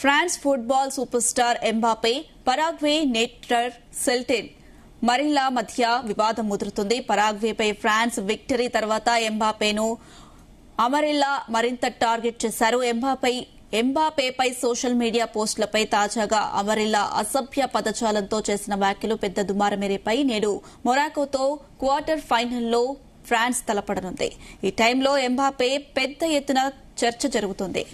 France football superstar Mbappe, Paraguay నేటర్ సెల్టిన్ మరిలా మధ్య వివాదం ముదురుతుంది. పరాగ్వేపై ఫ్రాన్స్ విక్టరీ తర్వాత ఎంబాపేను అమరిల్లా మరింత టార్గెట్ చేశారు. ఎంబాపేపై సోషల్ మీడియా పోస్టులపై తాజాగా అమరిల్లా అసభ్య పదజాలంతో చేసిన వ్యాఖ్యలు పెద్ద దుమారమేరేపై నేడు మొరాకోతో క్వార్టర్ ఫైనల్లో ఫ్రాన్స్ తలపడనుంది. ఈ టైంలో ఎంబాపే పెద్ద ఎత్తున చర్చ జరుగుతుంది.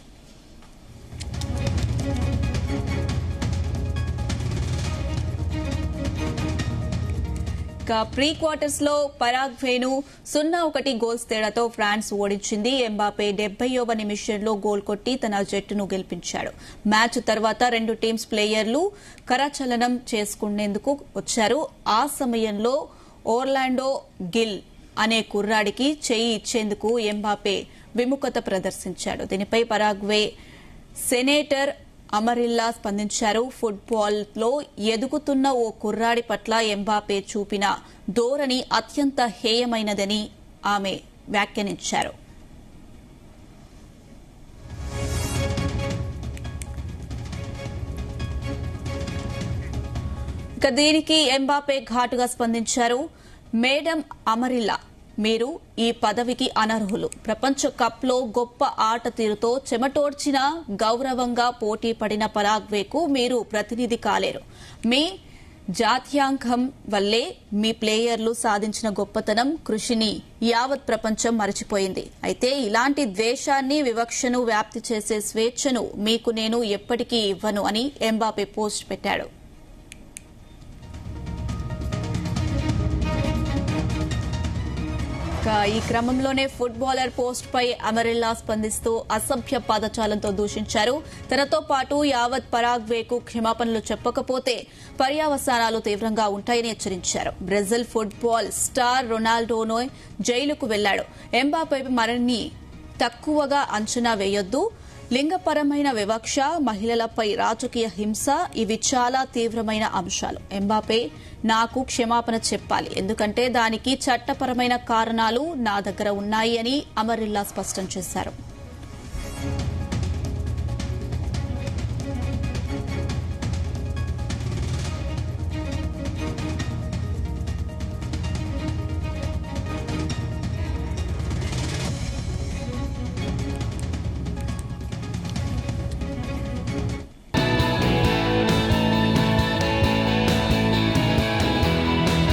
ప్రీ క్వార్టర్స్ లో పరాగ్వేను 0-1 గోల్స్ తేడాతో ఫ్రాన్స్ ఓడించింది. ఎంబాపే 70వ నిమిషంలో గోల్ కొట్టి తన జట్టును గెలిపించాడు. మ్యాచ్ తర్వాత రెండు టీమ్స్ ప్లేయర్లు కరచలనం చేసుకునేందుకు వచ్చారు. ఆ సమయంలో ఓర్లాండో గిల్ అనే కుర్రాడికి చెయ్యి ఇచ్చేందుకు ఎంబాపే విముఖత ప్రదర్శించాడు. దీనిపై పరాగ్వే సెనేటర్ అమరిల్లా స్పందించారు. ఫుట్బాల్లో ఎదుగుతున్న ఓ కుర్రాడి పట్ల ఎంబాపే చూపిన ధోరణి అత్యంత హేయమైనదని ఆమె వ్యాఖ్యానించారు. దీనికి ఎంబాపే ఘాటుగా స్పందించారు. మేడం అమరిల్లా, మీరు ఈ పదవికి అనర్హులు. ప్రపంచ కప్లో గొప్ప ఆట తీరుతో చెమటోడ్చిన గౌరవంగా పోటీ పడిన పరాగ్వేకు మీరు ప్రతినిధి కాలేరు. మీ జాత్యాంకం వల్లే మీ ప్లేయర్లు సాధించిన గొప్పతనం, కృషిని యావత్ ప్రపంచం మరచిపోయింది. అయితే ఇలాంటి ద్వేషాన్ని, వివక్షను వ్యాప్తి చేసే స్వేచ్ఛను మీకు నేను ఎప్పటికీ ఇవ్వను అని ఎంబాపే పోస్ట్ పెట్టాడు. ఈ క్రమంలోనే ఫుట్బాలర్ పోస్ట్ పై అమరిల్లా స్పందిస్తూ అసభ్య పదజాలంతో దూషించారు. తనతో పాటు యావత్ పరాగ్వేకు క్షమాపణలు చెప్పకపోతే పర్యవసానాలు తీవ్రంగా ఉంటాయని హెచ్చరించారు. బ్రెజిల్ ఫుట్బాల్ స్టార్ రొనాల్డోనో జైలుకు వెళ్లాడు. ఎంబాపే మరిన్ని తక్కువగా అంచనా వేయొద్దు. లింగపరమైన వివక్ష, మహిళలపై రాజకీయ హింస ఇవి చాలా తీవ్రమైన అంశాలు. ఎంబాపే నాకు క్షమాపణ చెప్పాలి, ఎందుకంటే దానికి చట్టపరమైన కారణాలు నా దగ్గర ఉన్నాయి అని అమరిల్లా స్పష్టం చేశారు.